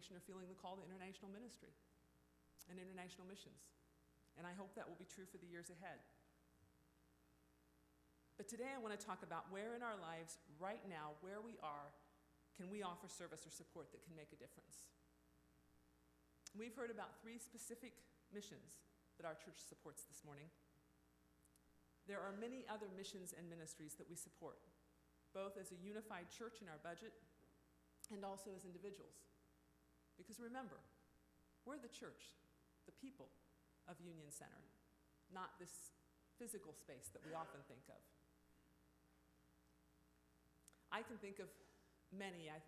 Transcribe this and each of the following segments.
congregation are feeling the call to international ministry and international missions. And I hope that will be true for the years ahead. But today I want to talk about where in our lives, right now, where we are, can we offer service or support that can make a difference. We've heard about 3 specific missions that our church supports this morning. There are many other missions and ministries that we support, both as a unified church in our budget and also as individuals. Because remember, we're the church, the people of Union Center, not this physical space that we often think of. I can think of many. I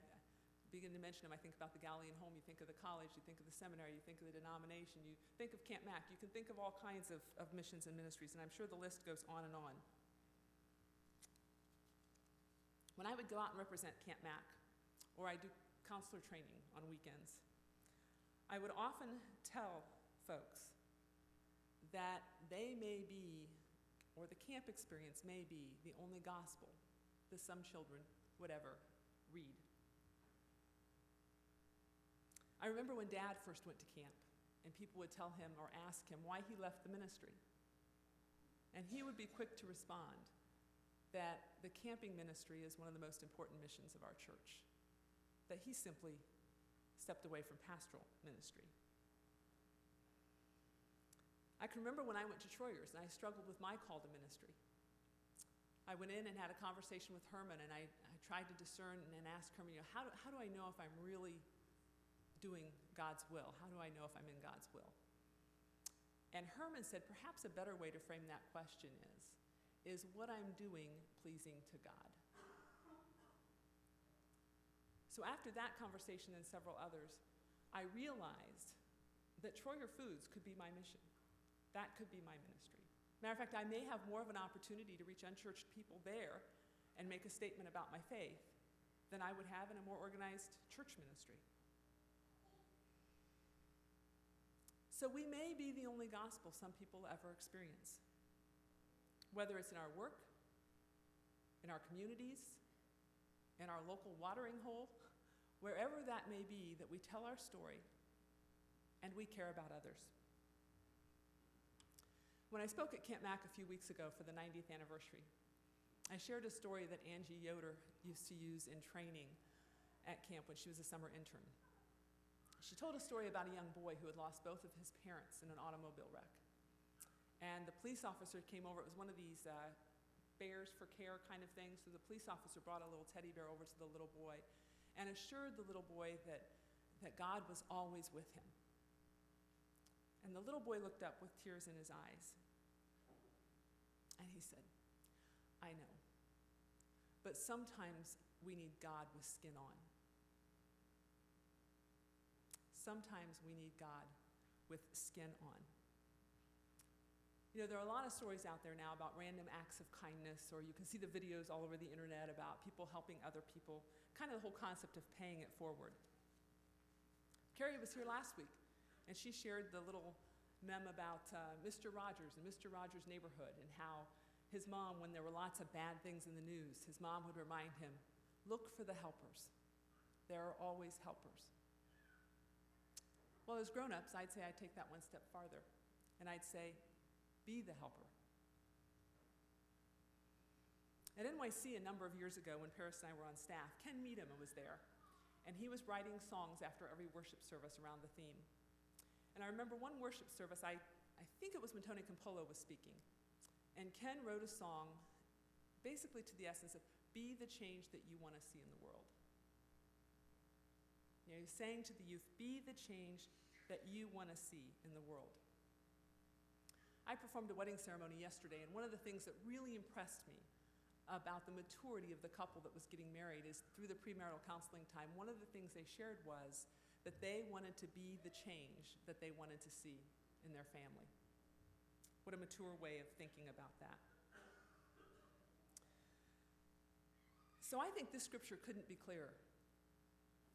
begin to mention them. I think about the Galilean Home. You think of the college. You think of the seminary. You think of the denomination. You think of Camp Mac. You can think of all kinds of missions and ministries, and I'm sure the list goes on and on. When I would go out and represent Camp Mac, or I do counselor training on weekends, I would often tell folks that they may be, or the camp experience may be, the only gospel that some children would ever read. I remember when Dad first went to camp, and people would tell him or ask him why he left the ministry. And he would be quick to respond that the camping ministry is one of the most important missions of our church, that he simply stepped away from pastoral ministry. I can remember when I went to Troyers and I struggled with my call to ministry. I went in and had a conversation with Herman, and I tried to discern and ask Herman, how do I know if I'm really doing God's will? How do I know if I'm in God's will? And Herman said, perhaps a better way to frame that question is what I'm doing pleasing to God? So after that conversation and several others, I realized that Troyer Foods could be my mission. That could be my ministry. Matter of fact, I may have more of an opportunity to reach unchurched people there and make a statement about my faith than I would have in a more organized church ministry. So we may be the only gospel some people ever experience. Whether it's in our work, in our communities, in our local watering hole, wherever that may be, that we tell our story and we care about others. When I spoke at Camp Mac a few weeks ago for the 90th anniversary, I shared a story that Angie Yoder used to use in training at camp when she was a summer intern. She told a story about a young boy who had lost both of his parents in an automobile wreck. And the police officer came over. It was one of these bears for care kind of things. So the police officer brought a little teddy bear over to the little boy and assured the little boy that God was always with him. And the little boy looked up with tears in his eyes. And he said, I know, but sometimes we need God with skin on. Sometimes we need God with skin on. You know, there are a lot of stories out there now about random acts of kindness, or you can see the videos all over the internet about people helping other people, kind of the whole concept of paying it forward. Carrie was here last week, and she shared the little meme about Mr. Rogers and Mr. Rogers' neighborhood, and how his mom, when there were lots of bad things in the news, his mom would remind him, look for the helpers. There are always helpers. Well, as grown-ups, I'd say I'd take that one step farther, and I'd say, be the helper. At NYC a number of years ago, when Paris and I were on staff, Ken Meadham was there, and he was writing songs after every worship service around the theme. And I remember one worship service, I think it was when Tony Campolo was speaking, and Ken wrote a song basically to the essence of, be the change that you want to see in the world. You know, he's saying to the youth, be the change that you want to see in the world. I performed a wedding ceremony yesterday, and one of the things that really impressed me about the maturity of the couple that was getting married is through the premarital counseling time, one of the things they shared was that they wanted to be the change that they wanted to see in their family. What a mature way of thinking about that. So I think this scripture couldn't be clearer.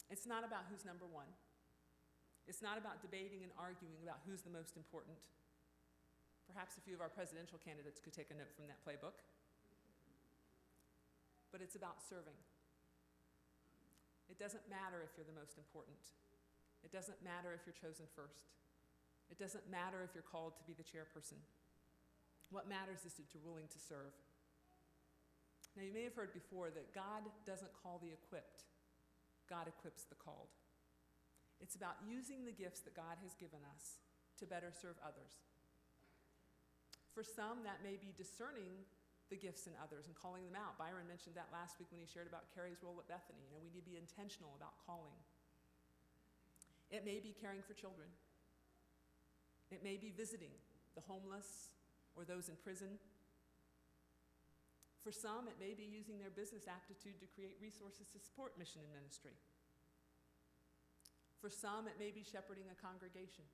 It's not about who's number one. It's not about debating and arguing about who's the most important. Perhaps a few of our presidential candidates could take a note from that playbook. But it's about serving. It doesn't matter if you're the most important. It doesn't matter if you're chosen first. It doesn't matter if you're called to be the chairperson. What matters is that you're willing to serve. Now, you may have heard before that God doesn't call the equipped. God equips the called. It's about using the gifts that God has given us to better serve others. For some, that may be discerning the gifts in others and calling them out. Byron mentioned that last week when he shared about Carrie's role at Bethany. We need to be intentional about calling. It may be caring for children. It may be visiting the homeless or those in prison. For some, it may be using their business aptitude to create resources to support mission and ministry. For some, it may be shepherding a congregation.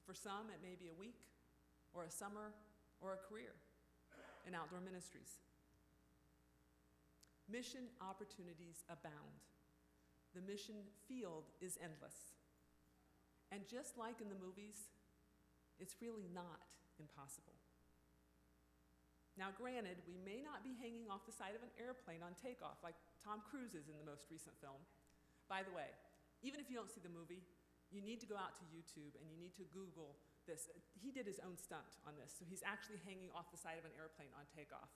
For some, it may be a week or a summer or a career in outdoor ministries. Mission opportunities abound. The mission field is endless. And just like in the movies, it's really not impossible. Now, granted, we may not be hanging off the side of an airplane on takeoff like Tom Cruise is in the most recent film. By the way, even if you don't see the movie, you need to go out to YouTube and you need to Google this. He did his own stunt on this, so he's actually hanging off the side of an airplane on takeoff.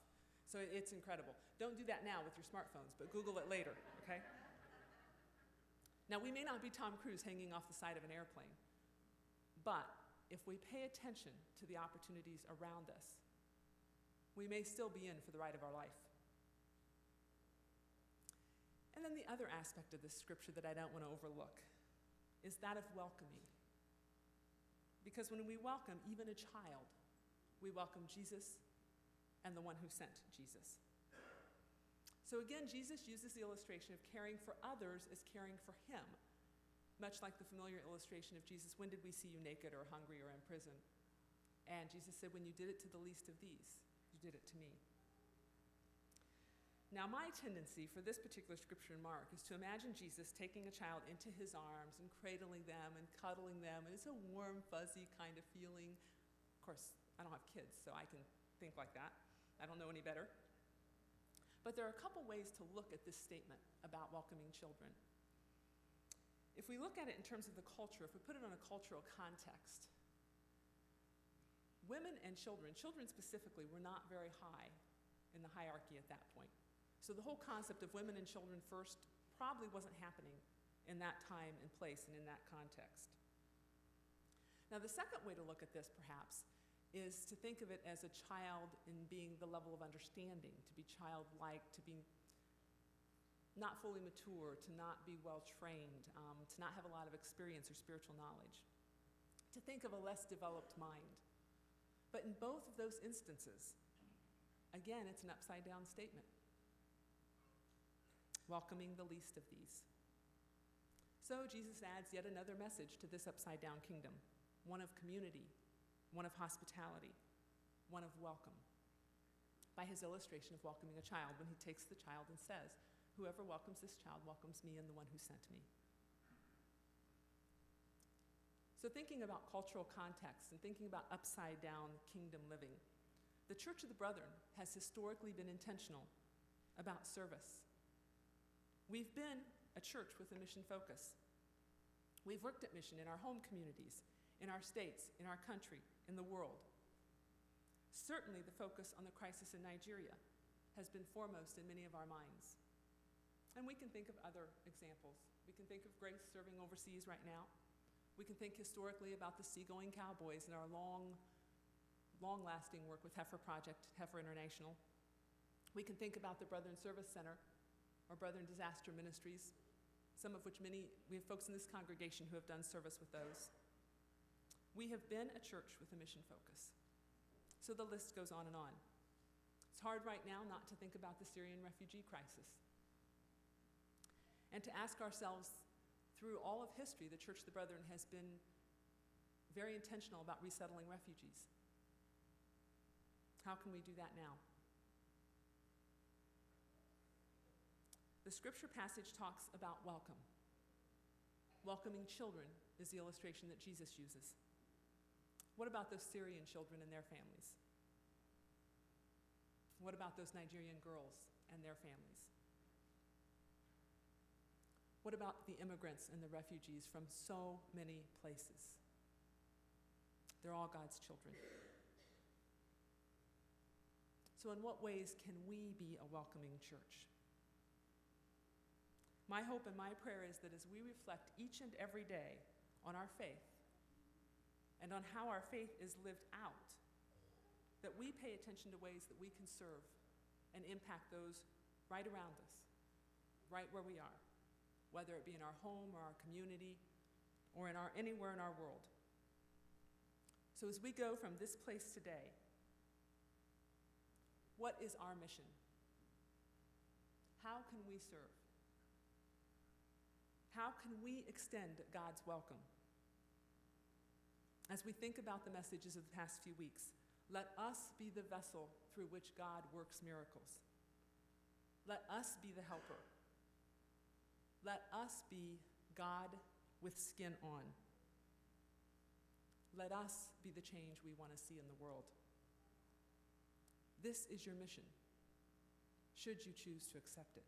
So it's incredible. Don't do that now with your smartphones, but Google it later, okay? Now, we may not be Tom Cruise hanging off the side of an airplane, but if we pay attention to the opportunities around us, we may still be in for the ride of our life. And then the other aspect of this scripture that I don't want to overlook is that of welcoming. Because when we welcome even a child, we welcome Jesus and the one who sent Jesus. So again, Jesus uses the illustration of caring for others as caring for him, much like the familiar illustration of Jesus, when did we see you naked or hungry or in prison? And Jesus said, when you did it to the least of these, you did it to me. Now, my tendency for this particular scripture in Mark is to imagine Jesus taking a child into his arms and cradling them and cuddling them, and it's a warm, fuzzy kind of feeling. Of course, I don't have kids, so I can think like that. I don't know any better. But there are a couple ways to look at this statement about welcoming children. If we look at it in terms of the culture, if we put it in a cultural context, women and children specifically, were not very high in the hierarchy at that point. So the whole concept of women and children first probably wasn't happening in that time and place and in that context. Now, the second way to look at this, perhaps, is to think of it as a child in being the level of understanding, to be childlike, to be not fully mature, to not be well-trained, to not have a lot of experience or spiritual knowledge, to think of a less developed mind. But in both of those instances, again, it's an upside-down statement. Welcoming the least of these. So Jesus adds yet another message to this upside-down kingdom, one of community, one of hospitality, one of welcome, by his illustration of welcoming a child when he takes the child and says, whoever welcomes this child welcomes me and the one who sent me. So thinking about cultural context and thinking about upside-down kingdom living, the Church of the Brethren has historically been intentional about service. We've been a church with a mission focus. We've worked at mission in our home communities, in our states, in our country, in the world. Certainly the focus on the crisis in Nigeria has been foremost in many of our minds. And we can think of other examples. We can think of Grace serving overseas right now. We can think historically about the Seagoing Cowboys and our long-lasting work with Heifer Project, Heifer International. We can think about the Brethren Service Center or Brethren Disaster Ministries, some of which we have folks in this congregation who have done service with those. We have been a church with a mission focus. So the list goes on and on. It's hard right now not to think about the Syrian refugee crisis and to ask ourselves, through all of history, the Church of the Brethren has been very intentional about resettling refugees. How can we do that now? The scripture passage talks about welcome. Welcoming children is the illustration that Jesus uses. What about those Syrian children and their families? What about those Nigerian girls and their families? What about the immigrants and the refugees from so many places? They're all God's children. So in what ways can we be a welcoming church? My hope and my prayer is that as we reflect each and every day on our faith and on how our faith is lived out, that we pay attention to ways that we can serve and impact those right around us, right where we are, whether it be in our home or our community or anywhere in our world. So as we go from this place today, what is our mission? How can we serve? How can we extend God's welcome? As we think about the messages of the past few weeks, let us be the vessel through which God works miracles. Let us be the helper. Let us be God with skin on. Let us be the change we want to see in the world. This is your mission, should you choose to accept it.